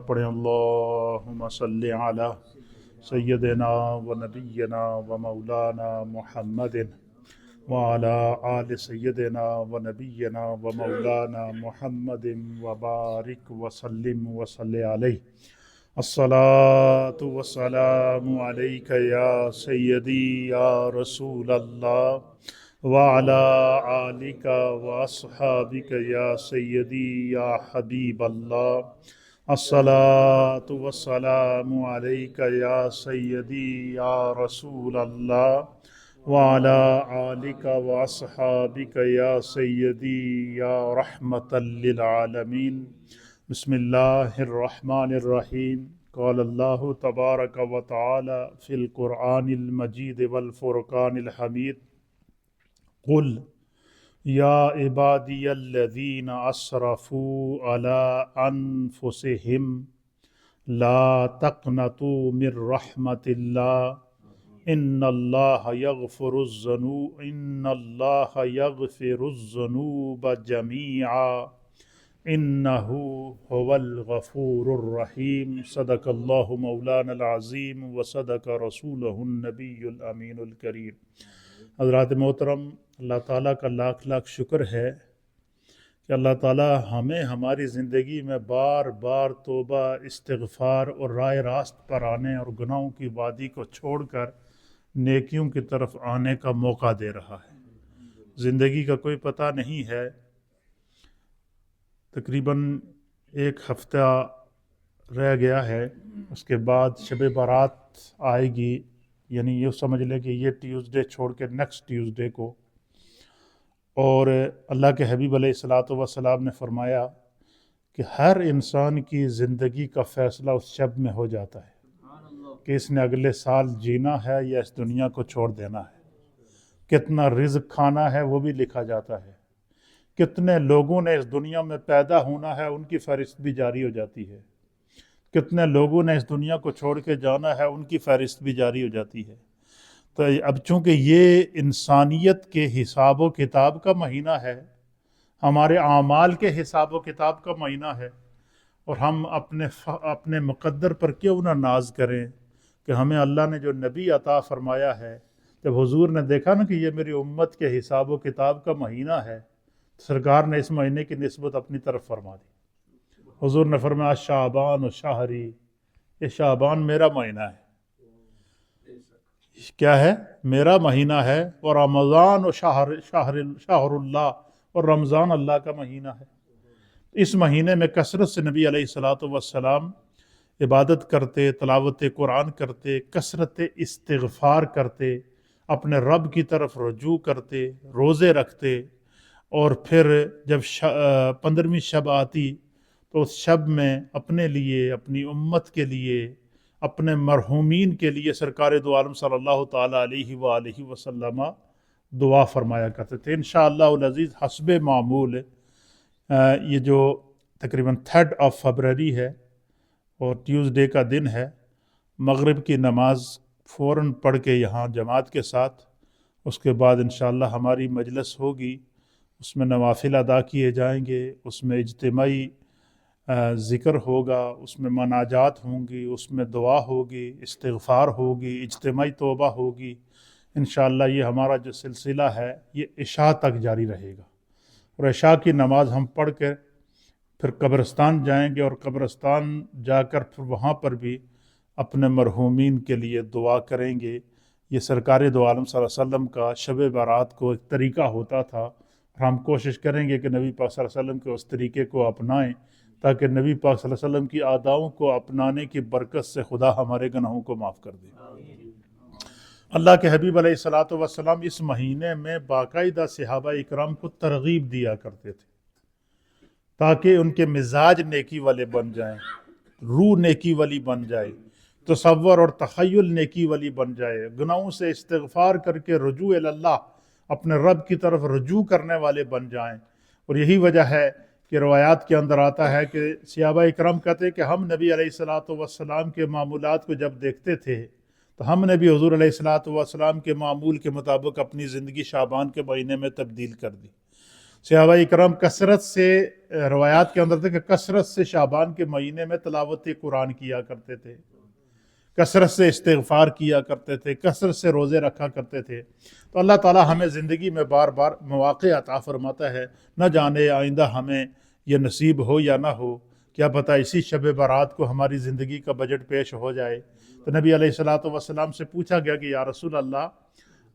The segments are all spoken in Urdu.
پڑھیں اللہم صلی علی سیدنا و نبینا و مولانا محمد وعلی آل سیدنا و نبینا و مولانا محمد وبارک وسلم وصلی علیہ الصلاة والسلام علیک یا سیدی یا رسول اللہ وعلی آلک واصحابک یا سیدی یا حبیب اللہ الصلاة والسلام علیک یا سیدی یا رسول اللہ وعلی آلک واصحابک یا سیدی یا رحمة للعالمین بسم اللہ الرحمن الرحیم قال اللہ تبارک و تعالی فی القرآن المجید والفرقان الحمید قل یا عبادی الذین اسرفوا علی انفسہم لا تقنطوا من رحمت اللہ ان اللہ یغفر الذنوب جمیعا انہو هو الغفور الرحیم صدق اللہ مولانا العظیم وصدق رسولہ النبی الامین الکریم۔ حضرات محترم، اللہ تعالیٰ کا لاکھ لاکھ شکر ہے کہ اللہ تعالیٰ ہمیں ہماری زندگی میں بار بار توبہ، استغفار اور راہ راست پر آنے اور گناہوں کی وادی کو چھوڑ کر نیکیوں کی طرف آنے کا موقع دے رہا ہے۔ زندگی کا کوئی پتہ نہیں ہے، تقریباً ایک ہفتہ رہ گیا ہے، اس کے بعد شب برات آئے گی، یعنی یہ سمجھ لیں کہ یہ ٹیوزڈے چھوڑ کے نیکسٹ ٹیوزڈے کو، اور اللہ کے حبیب علیہ الصلاۃ والسلام نے فرمایا کہ ہر انسان کی زندگی کا فیصلہ اس شب میں ہو جاتا ہے کہ اس نے اگلے سال جینا ہے یا اس دنیا کو چھوڑ دینا ہے۔ کتنا رزق کھانا ہے وہ بھی لکھا جاتا ہے، کتنے لوگوں نے اس دنیا میں پیدا ہونا ہے ان کی فہرست بھی جاری ہو جاتی ہے، کتنے لوگوں نے اس دنیا کو چھوڑ کے جانا ہے ان کی فہرست بھی جاری ہو جاتی ہے۔ تو اب چونکہ یہ انسانیت کے حساب و کتاب کا مہینہ ہے، ہمارے اعمال کے حساب و کتاب کا مہینہ ہے، اور ہم اپنے مقدر پر کیوں نہ ناز کریں کہ ہمیں اللہ نے جو نبی عطا فرمایا ہے۔ جب حضور نے دیکھا نا کہ یہ میری امت کے حساب و کتاب کا مہینہ ہے، سرکار نے اس مہینے کی نسبت اپنی طرف فرما دی۔ حضور نے فرمایا شعبان و شہری، یہ شعبان میرا مہینہ ہے، کیا ہے؟ میرا مہینہ ہے، اور رمضان و شہر اللہ، اور رمضان اللہ کا مہینہ ہے۔ اس مہینے میں کثرت سے نبی علیہ الصلاۃ والسلام عبادت کرتے، تلاوت قرآن کرتے، کثرت استغفار کرتے، اپنے رب کی طرف رجوع کرتے، روزے رکھتے، اور پھر جب 15ویں شب آتی تو اس شب میں اپنے لیے، اپنی امت کے لیے، اپنے مرحومین کے لیے سرکار دو عالم صلی اللہ تعالیٰ علیہ وآلہ وسلم دعا فرمایا کرتے تھے۔ انشاءاللہ العزیز حسب معمول یہ جو تقریباً 3 فروری ہے اور ٹیوزڈے کا دن ہے، مغرب کی نماز فوراً پڑھ کے یہاں جماعت کے ساتھ، اس کے بعد انشاءاللہ ہماری مجلس ہوگی، اس میں نوافل ادا کیے جائیں گے، اس میں اجتماعی ذکر ہوگا، اس میں مناجات ہوں گی، اس میں دعا ہوگی، استغفار ہوگی، اجتماعی توبہ ہوگی۔ انشاءاللہ یہ ہمارا جو سلسلہ ہے یہ عشاء تک جاری رہے گا، اور عشاء کی نماز ہم پڑھ کے پھر قبرستان جائیں گے، اور قبرستان جا کر پھر وہاں پر بھی اپنے مرحومین کے لیے دعا کریں گے۔ یہ سرکار دو عالم صلی اللہ علیہ وسلم کا شب برات کو ایک طریقہ ہوتا تھا، اور ہم کوشش کریں گے کہ نبی پاک صلی اللہ علیہ وسلم کے اس طریقے کو اپنائیں، تاکہ نبی پاک صلی اللہ علیہ وسلم کی عاداؤں کو اپنانے کی برکت سے خدا ہمارے گناہوں کو معاف کر دے۔ اللہ کے حبیب علیہ الصلاۃ والسلام اس مہینے میں باقاعدہ صحابہ اکرام کو ترغیب دیا کرتے تھے تاکہ ان کے مزاج نیکی والے بن جائیں، روح نیکی والی بن جائے، تصور اور تخیل نیکی والی بن جائے، گناہوں سے استغفار کر کے رجوع اللہ، اپنے رب کی طرف رجوع کرنے والے بن جائیں۔ اور یہی وجہ ہے کہ روایات کے اندر آتا ہے کہ صحابہ اکرام کہتے ہیں کہ ہم نبی علیہ الصلاۃ والسلام کے معمولات کو جب دیکھتے تھے تو ہم نے بھی حضور علیہ الصلاۃ والسلام کے معمول کے مطابق اپنی زندگی شعبان کے مہینے میں تبدیل کر دی۔ صحابہ اکرام کثرت سے روایات کے اندر تھے کہ کثرت سے شعبان کے مہینے میں تلاوت قرآن کیا کرتے تھے، کثرت سے استغفار کیا کرتے تھے، کثرت سے روزے رکھا کرتے تھے۔ تو اللہ تعالیٰ ہمیں زندگی میں بار بار مواقع عطا فرماتا ہے، نہ جانے آئندہ ہمیں یہ نصیب ہو یا نہ ہو، کیا پتہ اسی شب برات کو ہماری زندگی کا بجٹ پیش ہو جائے۔ تو نبی علیہ السلام سے پوچھا گیا کہ یا رسول اللہ،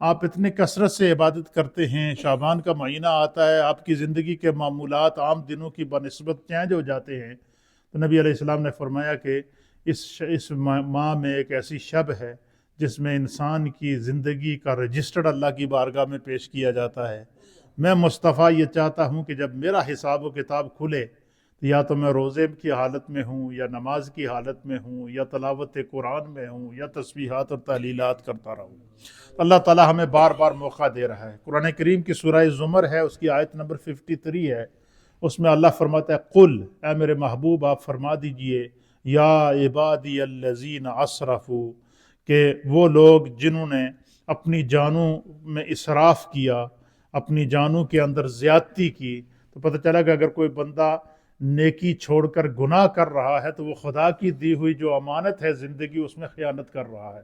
آپ اتنے کثرت سے عبادت کرتے ہیں، شعبان کا مہینہ آتا ہے، آپ کی زندگی کے معمولات عام دنوں کی بنسبت چینج ہو جاتے ہیں۔ تو نبی علیہ السلام نے فرمایا کہ اس ماہ میں ایک ایسی شب ہے جس میں انسان کی زندگی کا رجسٹرڈ اللہ کی بارگاہ میں پیش کیا جاتا ہے۔ میں مصطفیٰ یہ چاہتا ہوں کہ جب میرا حساب و کتاب کھلے تو یا تو میں روزے کی حالت میں ہوں، یا نماز کی حالت میں ہوں، یا تلاوت قرآن میں ہوں، یا تسبیحات اور تحلیلات کرتا رہوں۔ اللہ تعالیٰ ہمیں بار بار موقع دے رہا ہے۔ قرآن کریم کی سورہ زمر ہے، اس کی آیت نمبر 53 ہے، اس میں اللہ فرماتا ہے قل، اے میرے محبوب آپ فرما دیجئے، یا عبادی الذین اسرفوا، کہ وہ لوگ جنہوں نے اپنی جانوں میں اسراف کیا، اپنی جانوں کے اندر زیادتی کی۔ تو پتہ چلا کہ اگر کوئی بندہ نیکی چھوڑ کر گناہ کر رہا ہے تو وہ خدا کی دی ہوئی جو امانت ہے زندگی، اس میں خیانت کر رہا ہے۔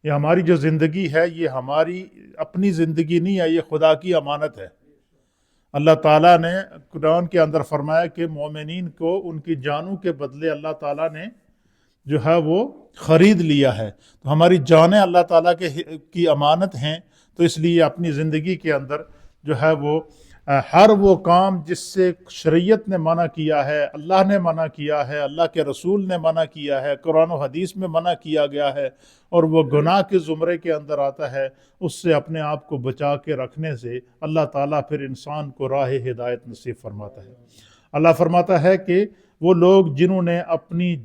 یہ ہماری جو زندگی ہے یہ ہماری اپنی زندگی نہیں ہے، یہ خدا کی امانت ہے۔ اللہ تعالیٰ نے قرآن کے اندر فرمایا کہ مومنین کو ان کی جانوں کے بدلے اللہ تعالیٰ نے جو ہے وہ خرید لیا ہے۔ تو ہماری جانیں اللہ تعالیٰ کی امانت ہیں، تو اس لیے اپنی زندگی کے اندر جو ہے وہ ہر وہ کام جس سے شریعت نے منع کیا ہے، اللہ نے منع کیا ہے، اللہ کے رسول نے منع کیا ہے، قرآن و حدیث میں منع کیا گیا ہے، اور وہ گناہ کے زمرے کے اندر آتا ہے، اس سے اپنے آپ کو بچا کے رکھنے سے اللہ تعالیٰ پھر انسان کو راہ ہدایت نصیب فرماتا ہے۔ اللہ فرماتا ہے کہ وہ لوگ جنہوں نے اپنی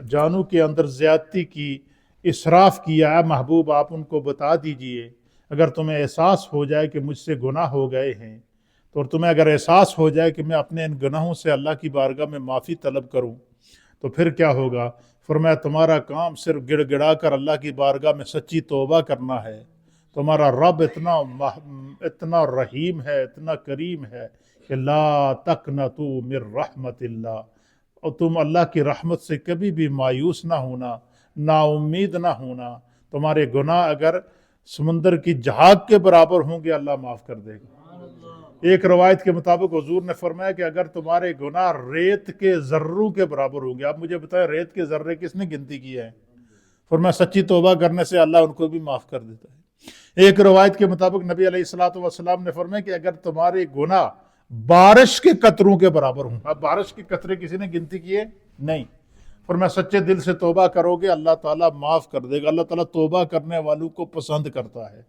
جانوں کے اندر زیادتی کی، اسراف کیا ہے، محبوب آپ ان کو بتا دیجئے، اگر تمہیں احساس ہو جائے کہ مجھ سے گناہ ہو گئے ہیں، تو اور تمہیں اگر احساس ہو جائے کہ میں اپنے ان گناہوں سے اللہ کی بارگاہ میں معافی طلب کروں، تو پھر کیا ہوگا؟ فرمایا تمہارا کام صرف گڑ گڑا کر اللہ کی بارگاہ میں سچی توبہ کرنا ہے۔ تمہارا رب اتنا رحیم ہے، اتنا کریم ہے کہ لا تقنطوا من رحمت اللہ، اور تم اللہ کی رحمت سے کبھی بھی مایوس نہ ہونا، نا امید نہ ہونا۔ تمہارے گناہ اگر سمندر کی جہاز کے برابر ہوں گے اللہ معاف کر دے گا۔ ایک روایت کے مطابق حضور نے فرمایا کہ اگر تمہارے گناہ ریت کے ذروں کے برابر ہوں گے، آپ مجھے بتائیں ریت کے ذرے کس نے گنتی کی ہے؟ فرمایا سچی توبہ کرنے سے اللہ ان کو بھی معاف کر دیتا ہے۔ ایک روایت کے مطابق نبی علیہ السلام نے فرمایا کہ اگر تمہارے گناہ بارش کے قطروں کے برابر ہوں، اب بارش کے قطرے کسی نے گنتی کی ہے؟ نہیں۔ فرمایا سچے دل سے توبہ کرو گے اللہ تعالیٰ معاف کر دے گا۔ اللہ تعالیٰ توبہ کرنے والوں کو پسند کرتا ہے۔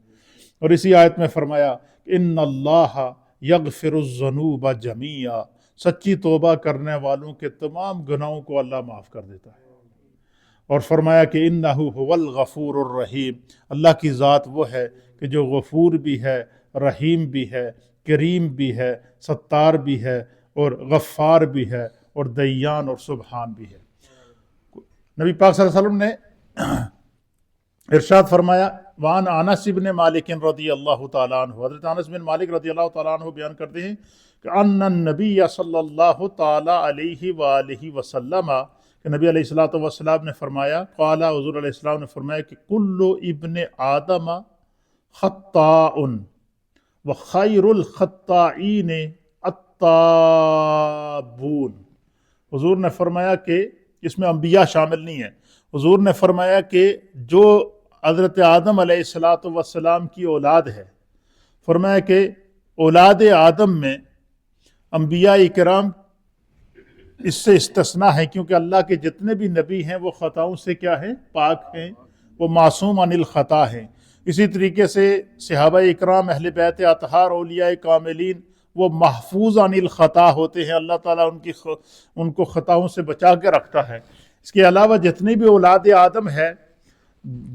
اور اسی آیت میں فرمایا ان اللہ یغفر الذنوب جمیعا، سچی توبہ کرنے والوں کے تمام گناہوں کو اللہ معاف کر دیتا ہے۔ اور فرمایا کہ انہ هو الغفور الرحیم، اللہ کی ذات وہ ہے کہ جو غفور بھی ہے، رحیم بھی ہے، کریم بھی ہے، ستار بھی ہے، اور غفار بھی ہے، اور دیان اور سبحان بھی ہے۔ نبی پاک صلی اللہ علیہ وسلم نے ارشاد فرمایا وان انس بن مالک رضی اللہ تعالیٰ عنہ، حضرت انس بن مالک رضی اللہ تعالیٰ عنہ بیان کرتے ہیں کہ ان النبی صلی اللہ تعالیٰ علیہ وآلہ وسلم، کہ نبی علیہ السلام نے فرمایا، قال حضور علیہ السلام نے فرمایا کہ کل ابن آدم خطاء وخیر الخطائین التابون۔ حضور نے فرمایا کہ اس میں انبیاء شامل نہیں ہیں۔ حضور نے فرمایا کہ جو حضرت آدم علیہ السلام کی اولاد ہے، فرمایا کہ اولاد آدم میں انبیاء کرام اس سے استثناء ہے، کیونکہ اللہ کے جتنے بھی نبی ہیں وہ خطاؤں سے کیا ہیں؟ پاک ہیں، وہ معصوم عن الخطا ہیں۔ اسی طریقے سے صحابہ اکرام، اہل بیت اطہار، اولیاء کاملین، وہ محفوظ عن الخطا ہوتے ہیں، اللہ تعالیٰ ان کو خطاؤں سے بچا کے رکھتا ہے۔ اس کے علاوہ جتنے بھی اولاد آدم ہے،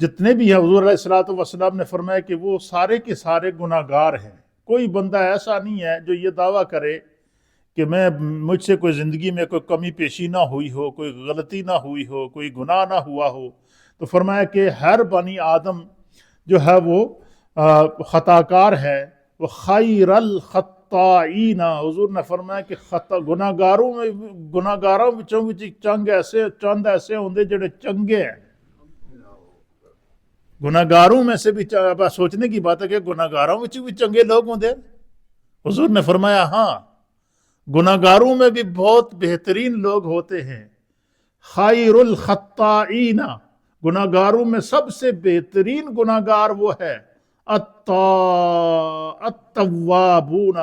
جتنے بھی ہیں، حضور علیہ السلام نے فرمایا کہ وہ سارے کے سارے گناہ گار ہیں۔ کوئی بندہ ایسا نہیں ہے جو یہ دعویٰ کرے کہ مجھ سے کوئی زندگی میں کوئی کمی پیشی نہ ہوئی ہو، کوئی غلطی نہ ہوئی ہو، کوئی گناہ نہ ہوا ہو۔ تو فرمایا کہ ہر بنی آدم جو ہے وہ خطا کار ہے، وہ خیر الخطائین خطائین، حضور نے فرمایا کہ گناہگاروں وچوں چند ایسے ہوندے جڑے چنگے ہیں. گناہگاروں میں سے بھی سوچنے کی بات ہے کہ گناہگاروں وچوں بھی چنگے لوگ ہوندے. حضور نے فرمایا ہاں، گناہگاروں میں بھی بہت بہترین لوگ ہوتے ہیں. خیر الخطائین، گناہگاروں میں سب سے بہترین گناہگار وہ ہے التوابون،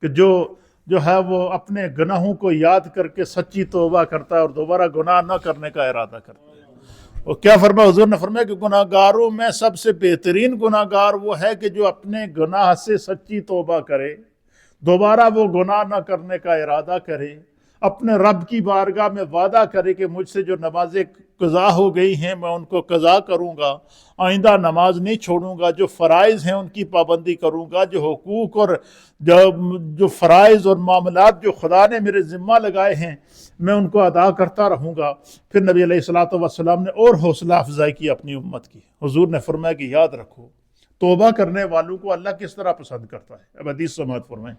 کہ جو ہے وہ اپنے گناہوں کو یاد کر کے سچی توبہ کرتا ہے اور دوبارہ گناہ نہ کرنے کا ارادہ کرتا ہے. اور کیا فرمایا حضور نے فرمایا کہ گناہگاروں میں سب سے بہترین گناہگار وہ ہے کہ جو اپنے گناہ سے سچی توبہ کرے، دوبارہ وہ گناہ نہ کرنے کا ارادہ کرے، اپنے رب کی بارگاہ میں وعدہ کرے کہ مجھ سے جو نمازیں قضا ہو گئی ہیں میں ان کو قضا کروں گا، آئندہ نماز نہیں چھوڑوں گا، جو فرائض ہیں ان کی پابندی کروں گا، جو حقوق اور جو فرائض اور معاملات جو خدا نے میرے ذمہ لگائے ہیں میں ان کو ادا کرتا رہوں گا. پھر نبی علیہ الصلوۃ والسلام نے اور حوصلہ افزائی کی اپنی امت کی. حضور نے فرمایا کہ یاد رکھو توبہ کرنے والوں کو اللہ کس طرح پسند کرتا ہے. اب حدیث سماعت فرمائیں.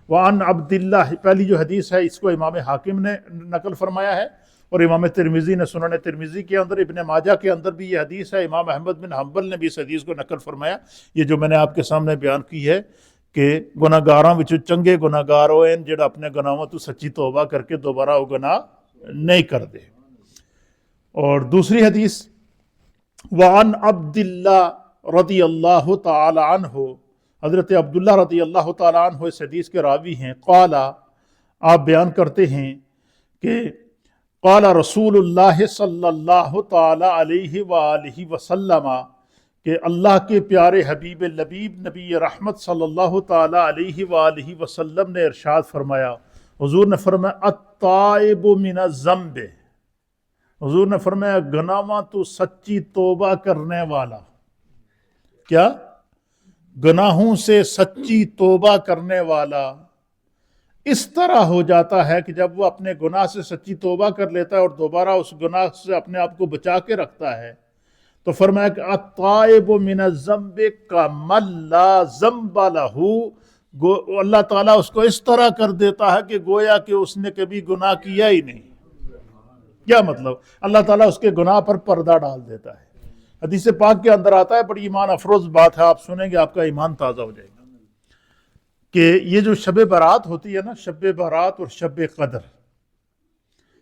وعن عبداللہ، پہلی جو حدیث ہے اس کو امام حاکم نے نقل فرمایا ہے اور امام ترمذی نے سنن ترمذی کے اندر، ابن ماجہ کے اندر بھی یہ حدیث ہے. امام احمد بن حنبل نے بھی اس حدیث کو نقل فرمایا. یہ جو میں نے آپ کے سامنے بیان کی ہے کہ گناہگاراں وچ چنگے گناہگار ہوئے جڑا اپنے گناہوں تو سچی توبہ کر کے دوبارہ وہ گناہ نہیں کر دے. اور دوسری حدیث وعن عبداللہ رضی اللہ تعالی عنہ، حضرت عبداللہ رضی اللہ تعالیٰ عنہ اس حدیث کے راوی ہیں. قال، آپ بیان کرتے ہیں کہ قال رسول اللہ صلی اللہ تعالیٰ علیہ وآلہ وسلم، کہ اللہ کے پیارے حبیب لبیب نبی رحمت صلی اللہ تعالیٰ علیہ وآلہ وسلم نے ارشاد فرمایا. حضور نے فرمایا التائب من الذنب، حضور نے فرمایا گناہاں تو سچی توبہ کرنے والا، کیا؟ گناہوں سے سچی توبہ کرنے والا اس طرح ہو جاتا ہے کہ جب وہ اپنے گناہ سے سچی توبہ کر لیتا ہے اور دوبارہ اس گناہ سے اپنے آپ کو بچا کے رکھتا ہے تو فرمایا کہ التائب من الذنب کمن لا ذنب لہ، اللہ تعالیٰ اس کو اس طرح کر دیتا ہے کہ گویا کہ اس نے کبھی گناہ کیا ہی نہیں. کیا مطلب؟ اللہ تعالیٰ اس کے گناہ پر پردہ ڈال دیتا ہے. حدیث پاک کے اندر آتا ہے، بڑی ایمان افروز بات ہے، آپ سنیں گے آپ کا ایمان تازہ ہو جائے گا، کہ یہ جو شب برات ہوتی ہے نا، شب برات اور شب قدر،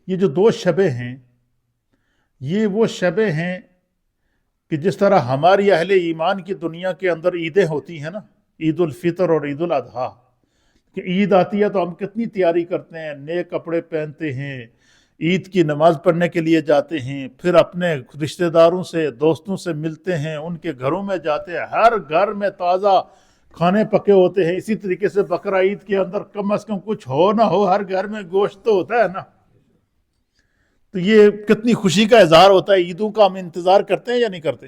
یہ جو دو شبیں ہیں یہ وہ شبیں ہیں کہ جس طرح ہماری اہل ایمان کی دنیا کے اندر عیدیں ہوتی ہیں نا، عید الفطر اور عید الاضحیٰ، کہ عید آتی ہے تو ہم کتنی تیاری کرتے ہیں، نئے کپڑے پہنتے ہیں، عید کی نماز پڑھنے کے لیے جاتے ہیں، پھر اپنے رشتہ داروں سے دوستوں سے ملتے ہیں، ان کے گھروں میں جاتے ہیں، ہر گھر میں تازہ کھانے پکے ہوتے ہیں. اسی طریقے سے بقرہ عید کے اندر کم از کم کچھ ہو نہ ہو ہر گھر میں گوشت تو ہوتا ہے نا. تو یہ کتنی خوشی کا اظہار ہوتا ہے. عیدوں کا ہم انتظار کرتے ہیں یا نہیں کرتے؟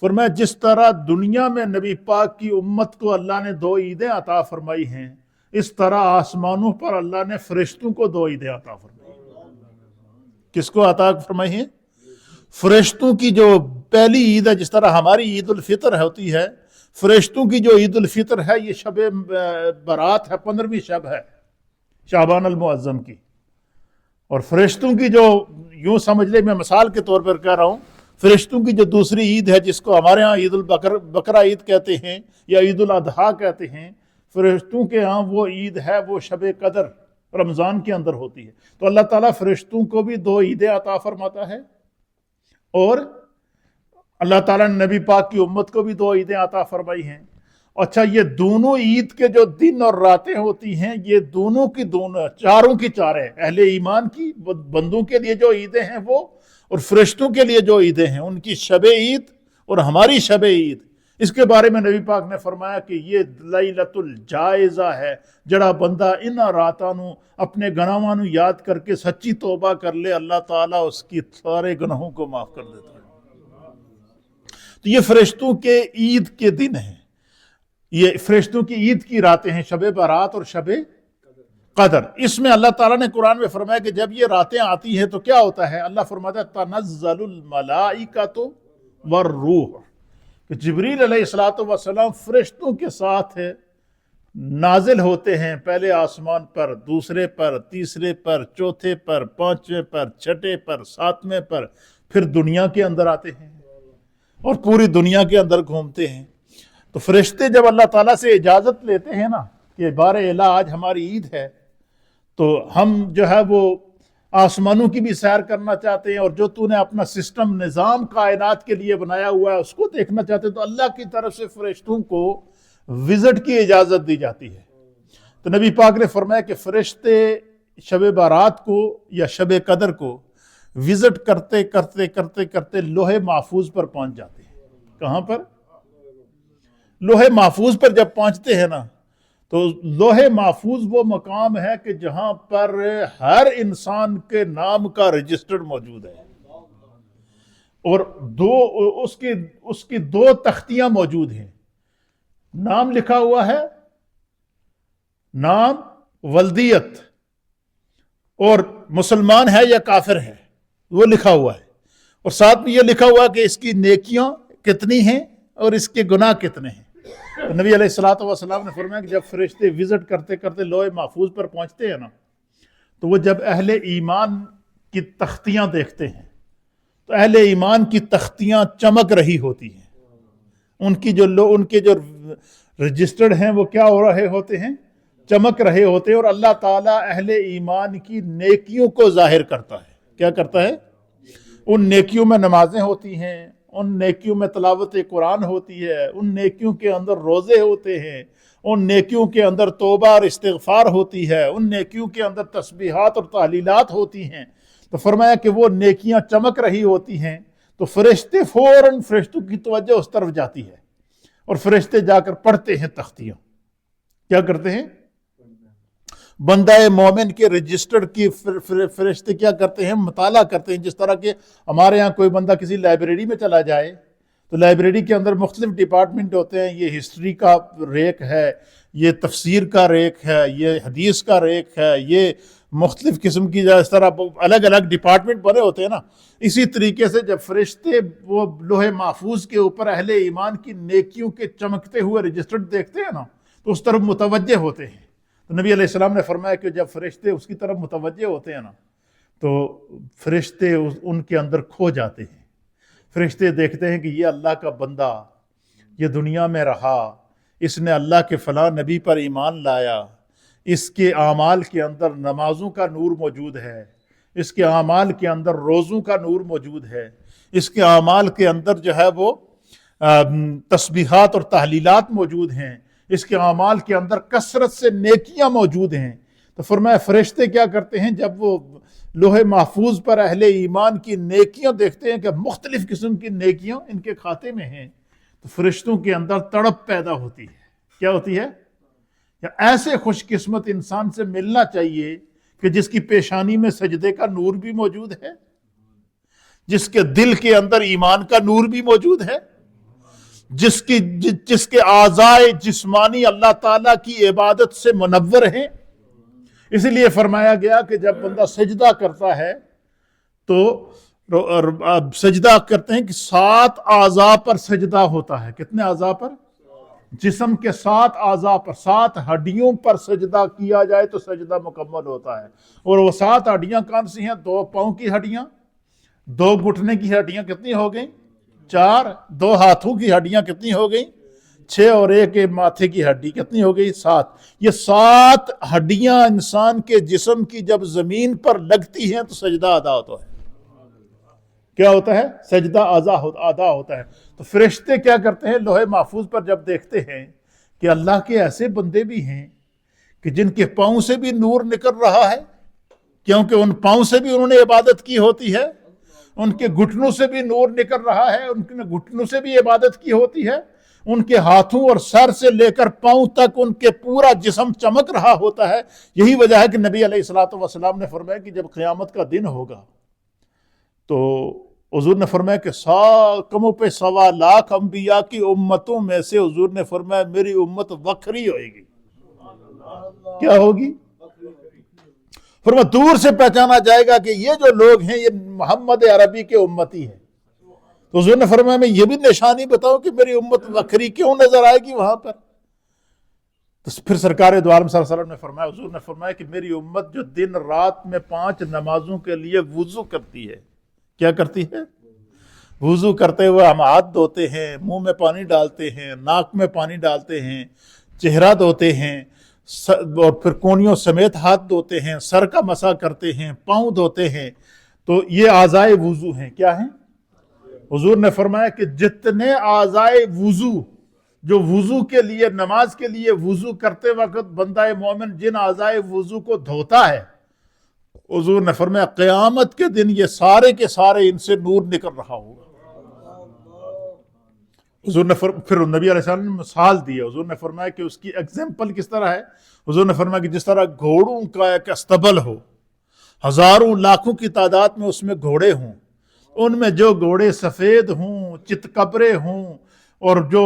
فرمایا جس طرح دنیا میں نبی پاک کی امت کو اللہ نے 2 عیدیں عطا فرمائی ہیں، اس طرح آسمانوں پر اللہ نے فرشتوں کو 2 عیدیں عطا فرمائی. کس کو عطا فرمائی ہیں؟ فرشتوں کی جو پہلی عید ہے، جس طرح ہماری عید الفطر ہوتی ہے، فرشتوں کی جو عید الفطر ہے یہ شب برات ہے، 15ویں شب ہے شعبان المعظم کی. اور فرشتوں کی جو یوں سمجھ لے، میں مثال کے طور پر کہہ رہا ہوں، فرشتوں کی جو دوسری عید ہے جس کو ہمارے ہاں عید بقرہ عید کہتے ہیں یا عید الاضحیٰ کہتے ہیں، فرشتوں کے ہاں وہ عید ہے، وہ شب قدر رمضان کے اندر ہوتی ہے. تو اللہ تعالیٰ فرشتوں کو بھی 2 عیدیں عطا فرماتا ہے اور اللہ تعالیٰ نے نبی پاک کی امت کو بھی 2 عیدیں عطا فرمائی ہیں. اچھا، یہ دونوں عید کے جو دن اور راتیں ہوتی ہیں، یہ دونوں کی دونوں، چاروں کی چاریں اہل ایمان کی بندوں کے لیے جو عیدیں ہیں وہ، اور فرشتوں کے لیے جو عیدیں ہیں ان کی شب عید اور ہماری شب عید، اس کے بارے میں نبی پاک نے فرمایا کہ یہ لیلۃ الجائزہ ہے. جڑا بندہ ان راتاں نو اپنے گناہاں نو یاد کر کے سچی توبہ کر لے، اللہ تعالیٰ اس کی سارے گناہوں کو معاف کر دیتا ہے. تو یہ فرشتوں کے عید کے دن ہیں، یہ فرشتوں کی عید کی راتیں ہیں، شب برات اور شب قدر. اس میں اللہ تعالیٰ نے قرآن میں فرمایا کہ جب یہ راتیں آتی ہیں تو کیا ہوتا ہے؟ اللہ فرماتا ہے تنزل الملائکۃ والروح، کہ جبریل علیہ السلام فرشتوں کے ساتھ نازل ہوتے ہیں، پہلے آسمان پر، دوسرے پر، تیسرے پر، چوتھے پر، پانچویں پر، چھٹے پر، ساتویں پر، پھر دنیا کے اندر آتے ہیں اور پوری دنیا کے اندر گھومتے ہیں۔ تو فرشتے جب اللہ تعالیٰ سے اجازت لیتے ہیں نا کہ بار الہ آج ہماری عید ہے، تو ہم جو ہے وہ آسمانوں کی بھی سیر کرنا چاہتے ہیں، اور جو تو نے اپنا سسٹم نظام کائنات کے لیے بنایا ہوا ہے اس کو دیکھنا چاہتے ہیں، تو اللہ کی طرف سے فرشتوں کو وزٹ کی اجازت دی جاتی ہے۔ تو نبی پاک نے فرمایا کہ فرشتے شب بارات کو یا شب قدر کو وزٹ کرتے کرتے کرتے کرتے لوح محفوظ پر پہنچ جاتے ہیں۔ کہاں پر؟ لوح محفوظ پر جب پہنچتے ہیں نا، تو لوح محفوظ وہ مقام ہے کہ جہاں پر ہر انسان کے نام کا رجسٹر موجود ہے، اور اس کی دو تختیاں موجود ہیں۔ نام لکھا ہوا ہے، نام ولدیت، اور مسلمان ہے یا کافر ہے وہ لکھا ہوا ہے، اور ساتھ میں یہ لکھا ہوا ہے کہ اس کی نیکیاں کتنی ہیں اور اس کے گناہ کتنے ہیں۔ تو نبی علیہ الصلوۃ والسلام نے فرمایا کہ جب فرشتے وزٹ کرتے کرتے لوح محفوظ پر پہنچتے ہیں نا، تو وہ جب اہل ایمان کی تختیاں دیکھتے ہیں تو اہل ایمان کی تختیاں چمک رہی ہوتی ہیں، ان کے جو رجسٹرڈ ہیں وہ کیا ہو رہے ہوتے ہیں؟ چمک رہے ہوتے ہیں، اور اللہ تعالیٰ اہل ایمان کی نیکیوں کو ظاہر کرتا ہے۔ کیا کرتا ہے؟ ان نیکیوں میں نمازیں ہوتی ہیں، ان نیکیوں میں تلاوت قرآن ہوتی ہے، ان نیکیوں کے اندر روزے ہوتے ہیں، ان نیکیوں کے اندر توبہ اور استغفار ہوتی ہے، ان نیکیوں کے اندر تسبیحات اور تحلیلات ہوتی ہیں۔ تو فرمایا کہ وہ نیکیاں چمک رہی ہوتی ہیں، تو فرشتے فوراً فرشتوں کی توجہ اس طرف جاتی ہے، اور فرشتے جا کر پڑھتے ہیں تختیاں۔ کیا کرتے ہیں؟ بندہ مومن کے رجسٹر کی فرشتے کیا کرتے ہیں؟ مطالعہ کرتے ہیں۔ جس طرح کہ ہمارے ہاں کوئی بندہ کسی لائبریری میں چلا جائے تو لائبریری کے اندر مختلف ڈپارٹمنٹ ہوتے ہیں، یہ ہسٹری کا ریک ہے، یہ تفسیر کا ریک ہے، یہ حدیث کا ریک ہے، یہ مختلف قسم کی اس طرح الگ الگ ڈپارٹمنٹ بنے ہوتے ہیں نا۔ اسی طریقے سے جب فرشتے وہ لوح محفوظ کے اوپر اہل ایمان کی نیکیوں کے چمکتے ہوئے رجسٹرڈ دیکھتے ہیں نا، تو اس طرف متوجہ ہوتے ہیں۔ تو نبی علیہ السلام نے فرمایا کہ جب فرشتے اس کی طرف متوجہ ہوتے ہیں نا، تو فرشتے ان کے اندر کھو جاتے ہیں۔ فرشتے دیکھتے ہیں کہ یہ اللہ کا بندہ یہ دنیا میں رہا، اس نے اللہ کے فلاں نبی پر ایمان لایا، اس کے اعمال کے اندر نمازوں کا نور موجود ہے، اس کے اعمال کے اندر روزوں کا نور موجود ہے، اس کے اعمال کے اندر جو ہے وہ تسبیحات اور تحلیلات موجود ہیں، اس کے اعمال کے اندر کثرت سے نیکیاں موجود ہیں۔ تو فرمایا فرشتے کیا کرتے ہیں؟ جب وہ لوح محفوظ پر اہل ایمان کی نیکیاں دیکھتے ہیں کہ مختلف قسم کی نیکیاں ان کے کھاتے میں ہیں، تو فرشتوں کے اندر تڑپ پیدا ہوتی ہے۔ کیا ہوتی ہے؟ یا ایسے خوش قسمت انسان سے ملنا چاہیے کہ جس کی پیشانی میں سجدے کا نور بھی موجود ہے، جس کے دل کے اندر ایمان کا نور بھی موجود ہے، جس کے اعضائے جسمانی اللہ تعالیٰ کی عبادت سے منور ہیں۔ اس لیے فرمایا گیا کہ جب بندہ سجدہ کرتا ہے تو سجدہ کرتے ہیں کہ 7 اعضاء پر سجدہ ہوتا ہے۔ کتنے اعضاء پر؟ جسم کے 7 اعضاء پر، 7 ہڈیوں پر سجدہ کیا جائے تو سجدہ مکمل ہوتا ہے۔ اور وہ 7 ہڈیاں کون سی ہیں؟ 2 پاؤں کی ہڈیاں، 2 گھٹنے کی ہڈیاں کتنی ہو گئیں؟ 4، 2 ہاتھوں کی ہڈیاں کتنی ہو گئیں؟ 6، اور 1 ماتھے کی ہڈی کتنی ہو گئی؟ 7۔ یہ 7 ہڈیاں انسان کے جسم کی جب زمین پر لگتی ہیں تو سجدہ ادا ہوتا ہے۔ کیا ہوتا ہے؟ سجدہ ادا ہوتا ہے۔ تو فرشتے کیا کرتے ہیں؟ لوح محفوظ پر جب دیکھتے ہیں کہ اللہ کے ایسے بندے بھی ہیں کہ جن کے پاؤں سے بھی نور نکل رہا ہے، کیونکہ ان پاؤں سے بھی انہوں نے عبادت کی ہوتی ہے، ان کے گھٹنوں سے بھی نور نکل رہا ہے، ان کے گھٹنوں سے بھی عبادت کی ہوتی ہے، ان کے ہاتھوں اور سر سے لے کر پاؤں تک ان کے پورا جسم چمک رہا ہوتا ہے۔ یہی وجہ ہے کہ نبی علیہ الصلوۃ والسلام نے فرمایا کہ جب قیامت کا دن ہوگا تو حضور نے فرمایا کہ کموں پہ 1.25 لاکھ انبیاء کی امتوں میں سے حضور نے فرمایا میری امت وکھری ہوئے گی۔ کیا ہوگی؟ فرمایا دور سے پہچانا جائے گا کہ یہ جو لوگ ہیں یہ محمد عربی کے امتی ہیں۔ تو حضور نے فرمایا میں یہ بھی نشانی بتاؤں کہ میری امت وکھری کیوں نظر آئے گی وہاں پر؟ تو پھر سرکار دو عالم صلی اللہ علیہ وسلم نے فرمایا، حضور نے فرمایا کہ میری امت جو دن رات میں 5 نمازوں کے لیے وضو کرتی ہے، کیا کرتی ہے؟ وضو کرتے ہوئے ہم ہاتھ دھوتے ہیں، منہ میں پانی ڈالتے ہیں، ناک میں پانی ڈالتے ہیں، چہرہ دھوتے ہیں، اور پھر کونیوں سمیت ہاتھ دھوتے ہیں، سر کا مسح کرتے ہیں، پاؤں دھوتے ہیں، تو یہ اعضائے وضو ہیں۔ کیا ہیں؟ حضور نے فرمایا کہ جتنے اعضائے وضو جو وضو کے لیے، نماز کے لیے وضو کرتے وقت بندہ مومن جن اعضائے وضو کو دھوتا ہے، حضور نے فرمایا قیامت کے دن یہ سارے کے سارے ان سے نور نکل رہا ہوگا۔ حضور نے پھر نبی علیہ السلام نے مثال دی ہے، حضور نے فرمایا کہ اس کی ایگزامپل کس طرح ہے؟ حضور نے فرمایا کہ جس طرح گھوڑوں کا ایک استبل ہو، ہزاروں لاکھوں کی تعداد میں اس میں گھوڑے ہوں، ان میں جو گھوڑے سفید ہوں، چتکبرے ہوں، اور جو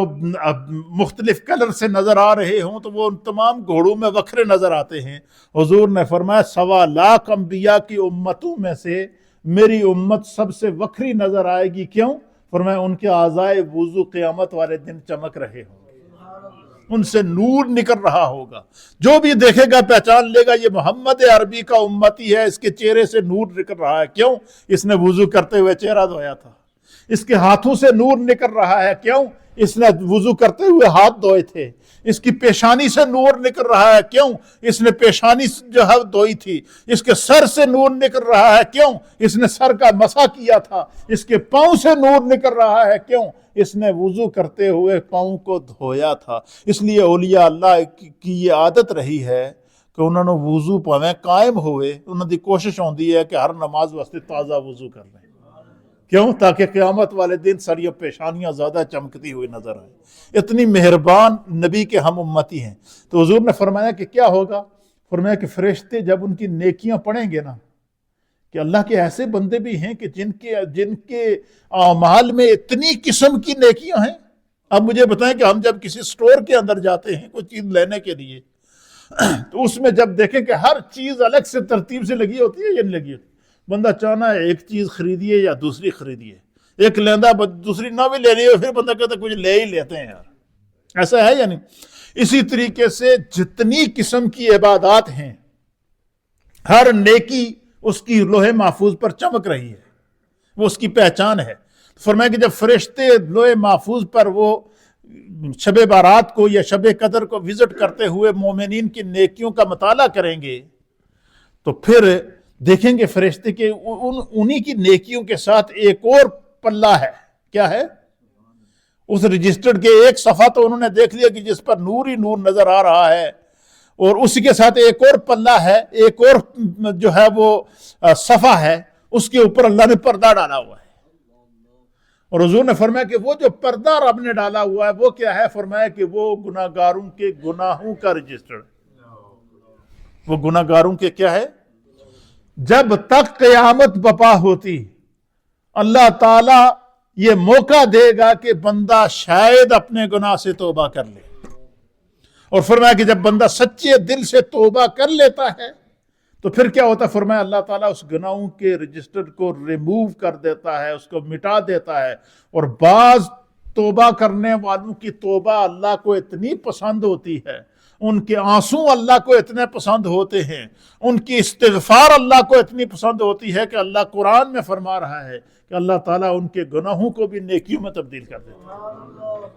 مختلف کلر سے نظر آ رہے ہوں، تو وہ ان تمام گھوڑوں میں وکھرے نظر آتے ہیں۔ حضور نے فرمایا 1.25 لاکھ انبیاء کی امتوں میں سے میری امت سب سے وکھری نظر آئے گی۔ کیوں؟ فرمایا ان کے اعضائے وضو قیامت والے دن چمک رہے ہوں گے، ان سے نور نکل رہا ہوگا، جو بھی دیکھے گا پہچان لے گا یہ محمد عربی کا امتی ہے، اس کے چہرے سے نور نکل رہا ہے۔ کیوں؟ اس نے وضو کرتے ہوئے چہرہ دھویا تھا۔ اس کے ہاتھوں سے نور نکل رہا ہے، کیوں؟ اس نے وضو کرتے ہوئے ہاتھ دھوئے تھے۔ اس کی پیشانی سے نور نکل رہا ہے، کیوں؟ اس نے پیشانی جو ہے دھوئی تھی۔ اس کے سر سے نور نکل رہا ہے، کیوں؟ اس نے سر کا مسح کیا تھا۔ اس کے پاؤں سے نور نکل رہا ہے، کیوں؟ اس نے وضو کرتے ہوئے پاؤں کو دھویا تھا۔ اس لیے اولیاء اللہ کی یہ عادت رہی ہے کہ انہوں نے وضو پاویں قائم ہوئے، انہوں کی کوشش ہوندی ہے کہ ہر نماز واسطے تازہ وضو کر لیں۔ کیوں؟ تاکہ قیامت والے دن ساری پیشانیاں زیادہ چمکتی ہوئی نظر آئیں۔ اتنی مہربان نبی کے ہم امتی ہیں۔ تو حضور نے فرمایا کہ کیا ہوگا؟ فرمایا کہ فرشتے جب ان کی نیکیاں پڑھیں گے نا، کہ اللہ کے ایسے بندے بھی ہیں کہ جن کے اعمال میں اتنی قسم کی نیکیاں ہیں۔ اب مجھے بتائیں کہ ہم جب کسی سٹور کے اندر جاتے ہیں کوئی چیز لینے کے لیے، تو اس میں جب دیکھیں کہ ہر چیز الگ سے ترتیب سے لگی ہوتی ہے یا نہیں لگی ہوتی، بندہ چاہنا ہے ایک چیز خریدیے یا دوسری خریدیے، ایک لیندہ دوسری نہ بھی لینی ہو، پھر بندہ کہتا ہے کچھ لے ہی لیتے ہیں یار، ایسا ہے یا نہیں؟ اسی طریقے سے جتنی قسم کی عبادات ہیں، ہر نیکی اس کی لوح محفوظ پر چمک رہی ہے، وہ اس کی پہچان ہے۔ فرمایا کہ جب فرشتے لوح محفوظ پر وہ شب بارات کو یا شب قدر کو وزٹ کرتے ہوئے مومنین کی نیکیوں کا مطالعہ کریں گے، تو پھر دیکھیں گے فرشتے کہ انہی کی نیکیوں کے ساتھ ایک اور پلہ ہے۔ کیا ہے؟ اس رجسٹرڈ کے ایک صفحہ تو انہوں نے دیکھ لیا کہ جس پر نور ہی نور نظر آ رہا ہے، اور اسی کے ساتھ ایک اور پلہ ہے، ایک اور جو ہے وہ صفحہ ہے، اس کے اوپر اللہ نے پردہ ڈالا ہوا ہے۔ اور حضور نے فرمایا کہ وہ جو پردہ رب نے ڈالا ہوا ہے وہ کیا ہے؟ فرمایا کہ وہ گناہگاروں کے گناہوں کا رجسٹر ہے۔ وہ گناہگاروں کے کیا ہے؟ جب تک قیامت بپا ہوتی، اللہ تعالیٰ یہ موقع دے گا کہ بندہ شاید اپنے گناہ سے توبہ کر لے، اور فرمایا کہ جب بندہ سچے دل سے توبہ کر لیتا ہے تو پھر کیا ہوتا ہے؟ فرمایا اللہ تعالیٰ اس گناہوں کے رجسٹر کو ریموو کر دیتا ہے، اس کو مٹا دیتا ہے۔ اور بعض توبہ کرنے والوں کی توبہ اللہ کو اتنی پسند ہوتی ہے، ان کے آنسو اللہ کو اتنے پسند ہوتے ہیں، ان کی استغفار اللہ کو اتنی پسند ہوتی ہے کہ اللہ قرآن میں فرما رہا ہے کہ اللہ تعالیٰ ان کے گناہوں کو بھی نیکیوں میں تبدیل کر دیتا ہے۔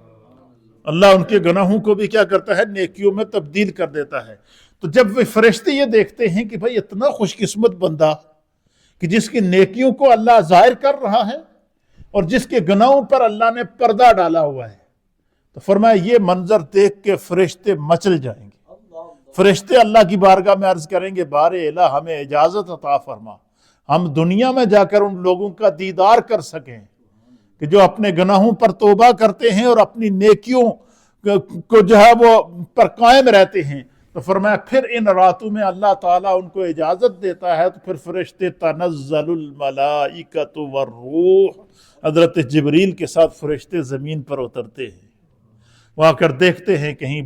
اللہ ان کے گناہوں کو بھی کیا کرتا ہے؟ نیکیوں میں تبدیل کر دیتا ہے۔ تو جب وہ فرشتے یہ دیکھتے ہیں کہ بھائی اتنا خوش قسمت بندہ کہ جس کی نیکیوں کو اللہ ظاہر کر رہا ہے اور جس کے گناہوں پر اللہ نے پردہ ڈالا ہوا ہے، تو فرمایا یہ منظر دیکھ کے فرشتے مچل جائیں گے۔ فرشتے اللہ کی بارگاہ میں عرض کریں گے بار الہ ہمیں اجازت عطا فرما، ہم دنیا میں جا کر ان لوگوں کا دیدار کر سکیں کہ جو اپنے گناہوں پر توبہ کرتے ہیں اور اپنی نیکیوں کو جو ہے وہ پر قائم رہتے ہیں۔ تو فرمایا پھر ان راتوں میں اللہ تعالیٰ ان کو اجازت دیتا ہے، تو پھر فرشتے تنزل الملائکۃ والروح، حضرت جبریل کے ساتھ فرشتے زمین پر اترتے ہیں، وہاں کر دیکھتے ہیں کہیں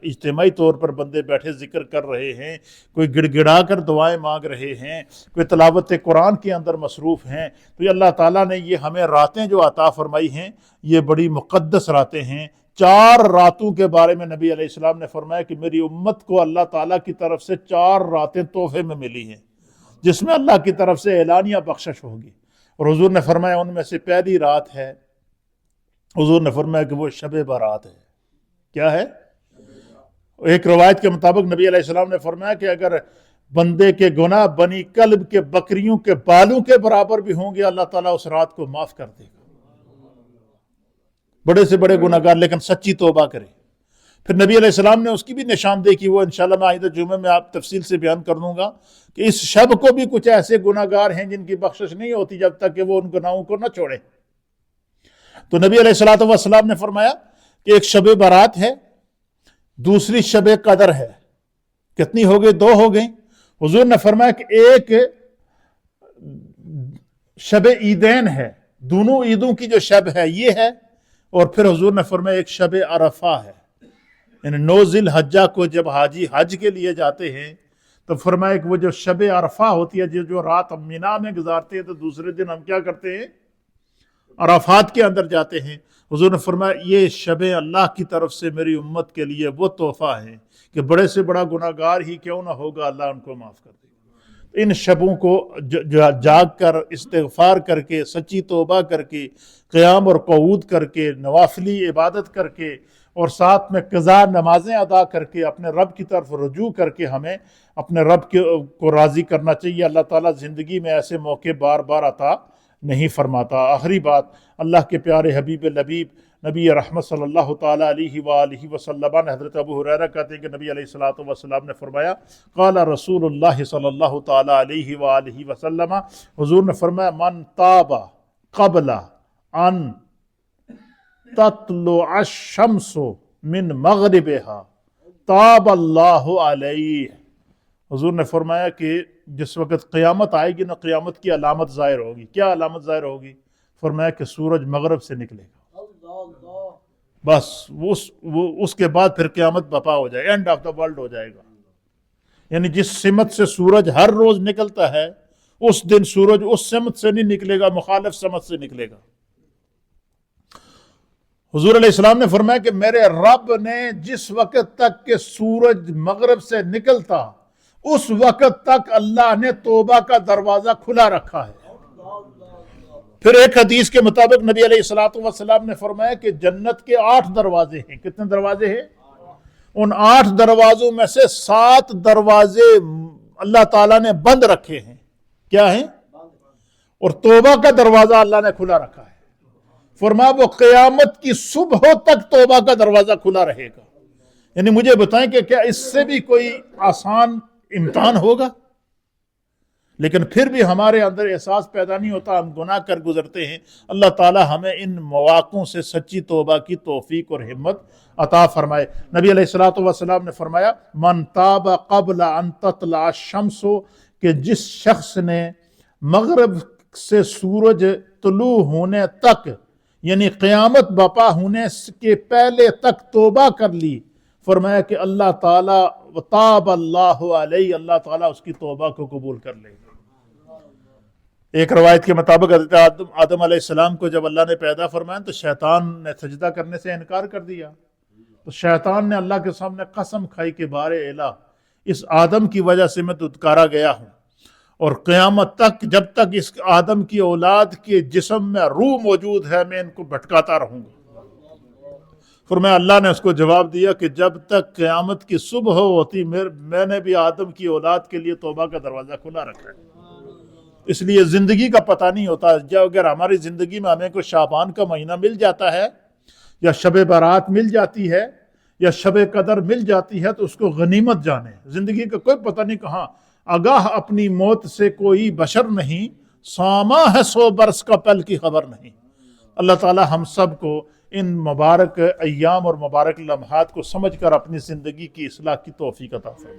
اجتماعی طور پر بندے بیٹھے ذکر کر رہے ہیں، کوئی گڑ گڑا کر دعائیں مانگ رہے ہیں، کوئی تلاوت قرآن کے اندر مصروف ہیں۔ تو یہ اللہ تعالیٰ نے یہ ہمیں راتیں جو عطا فرمائی ہیں، یہ بڑی مقدس راتیں ہیں، 4 راتوں کے بارے میں نبی علیہ السلام نے فرمایا کہ میری امت کو اللہ تعالیٰ کی طرف سے 4 راتیں تحفے میں ملی ہیں جس میں اللہ کی طرف سے اعلانیہ بخشش ہوگی، اور حضور نے فرمایا ان میں سے پہلی رات ہے، حضور نے فرمایا کہ وہ شب برات ہے۔ کیا ہے؟ ایک روایت کے مطابق نبی علیہ السلام نے فرمایا کہ اگر بندے کے گناہ بنی کلب کے بکریوں کے بالوں کے برابر بھی ہوں گے اللہ تعالیٰ اس رات کو معاف کر دے گا۔ بڑے سے بڑے گناہ گار لیکن سچی توبہ کرے۔ پھر نبی علیہ السلام نے اس کی بھی نشاندہی کی، وہ انشاءاللہ میں آئندہ جمعے میں آپ تفصیل سے بیان کر دوں گا کہ اس شب کو بھی کچھ ایسے گناہ گار ہیں جن کی بخشش نہیں ہوتی جب تک کہ وہ ان گناہوں کو نہ چھوڑیں۔ تو نبی علیہ السلام نے فرمایا کہ ایک شب برات ہے، دوسری شب قدر ہے۔ کتنی ہو گئی؟ 2 ہو گئیں۔ حضور نے فرمایا کہ ایک شب عیدین ہے، دونوں عیدوں کی جو شب ہے یہ ہے، اور پھر حضور نے فرمایا ایک شب عرفہ ہے، یعنی 9 ذی الحجہ کو جب حاجی حج کے لیے جاتے ہیں تو فرمایا کہ وہ جو شب عرفہ ہوتی ہے جو رات ہم مینا میں گزارتے ہیں تو دوسرے دن ہم کیا کرتے ہیں؟ عرفات کے اندر جاتے ہیں۔ حضور نے فرمایا یہ شب اللہ کی طرف سے میری امت کے لیے وہ تحفہ ہے کہ بڑے سے بڑا گناہ گار ہی کیوں نہ ہوگا اللہ ان کو معاف کر دے گا۔ ان شبوں کو جاگ کر استغفار کر کے، سچی توبہ کر کے، قیام اور قعود کر کے، نوافلی عبادت کر کے، اور ساتھ میں قضا نمازیں ادا کر کے اپنے رب کی طرف رجوع کر کے ہمیں اپنے رب کو راضی کرنا چاہیے۔ اللہ تعالیٰ زندگی میں ایسے موقع بار بار عطا نہیں فرماتا۔ آخری بات، اللہ کے پیارے حبیب لبیب نبی رحمت صلی اللہ تعالیٰ علیہ وآلہ وسلم نے، حضرت ابو ہریرہ کہتے ہیں کہ نبی علیہ السلام نے فرمایا قال رسول اللہ صلی اللہ تعالیٰ علیہ وآلہ وسلم، حضور نے فرمایا من تاب قبل ان تطلع الشمس من مغربها تاب اللہ علیہ۔ حضور نے فرمایا کہ جس وقت قیامت آئے گی نا، قیامت کی علامت ظاہر ہوگی۔ کیا علامت ظاہر ہوگی؟ فرمایا کہ سورج مغرب سے نکلے گا، بس اس کے بعد پھر قیامت برپا ہو جائے، اینڈ آف دا ورلڈ ہو جائے گا۔ یعنی جس سمت سے سورج ہر روز نکلتا ہے اس دن سورج اس سمت سے نہیں نکلے گا، مخالف سمت سے نکلے گا۔ حضور علیہ السلام نے فرمایا کہ میرے رب نے جس وقت تک کہ سورج مغرب سے نکلتا اس وقت تک اللہ نے توبہ کا دروازہ کھلا رکھا ہے۔ پھر ایک حدیث کے مطابق نبی علیہ السلام نے فرمایا کہ جنت کے 8 دروازے ہیں۔ کتنے دروازے ہیں؟ ان 8 دروازوں میں سے 7 دروازے اللہ تعالیٰ نے بند رکھے ہیں۔ کیا ہیں؟ اور توبہ کا دروازہ اللہ نے کھلا رکھا ہے۔ فرمایا وہ قیامت کی صبح تک توبہ کا دروازہ کھلا رہے گا۔ یعنی مجھے بتائیں کہ کیا اس سے بھی کوئی آسان امتحان ہوگا؟ لیکن پھر بھی ہمارے اندر احساس پیدا نہیں ہوتا، ہم گناہ کر گزرتے ہیں۔ اللہ تعالی ہمیں ان مواقعوں سے سچی توبہ کی توفیق اور ہمت عطا فرمائے۔ نبی علیہ السلام نے فرمایا من تاب قبل ان تطلع الشمس، کہ جس شخص نے مغرب سے سورج طلوع ہونے تک، یعنی قیامت برپا ہونے کے پہلے تک توبہ کر لی، فرمایا کہ اللہ تعالیٰ وتاب اللہ علیہ، اللہ تعالیٰ اس کی توبہ کو قبول کر لے گا۔ ایک روایت کے مطابق حضرت آدم علیہ السلام کو جب اللہ نے پیدا فرمایا تو شیطان نے سجدہ کرنے سے انکار کر دیا، تو شیطان نے اللہ کے سامنے قسم کھائی کہ بار الہ، اس آدم کی وجہ سے میں دھتکارا گیا ہوں، اور قیامت تک جب تک اس آدم کی اولاد کے جسم میں روح موجود ہے میں ان کو بھٹکاتا رہوں گا۔ فرمایا اللہ نے اس کو جواب دیا کہ جب تک قیامت کی صبح ہوتی میں نے بھی آدم کی اولاد کے لیے توبہ کا دروازہ کھلا رکھا ہے۔ اس لیے زندگی کا پتہ نہیں ہوتا، جب اگر ہماری زندگی میں ہمیں کوئی شعبان کا مہینہ مل جاتا ہے، یا شب برات مل جاتی ہے، یا شب قدر مل جاتی ہے، تو اس کو غنیمت جانے۔ زندگی کا کوئی پتہ نہیں کہاں، آگاہ اپنی موت سے کوئی بشر نہیں، ساما ہے 100 برس کا پل کی خبر نہیں۔ اللہ تعالی ہم سب کو ان مبارک ایام اور مبارک لمحات کو سمجھ کر اپنی زندگی کی اصلاح کی توفیق عطا فرمائے۔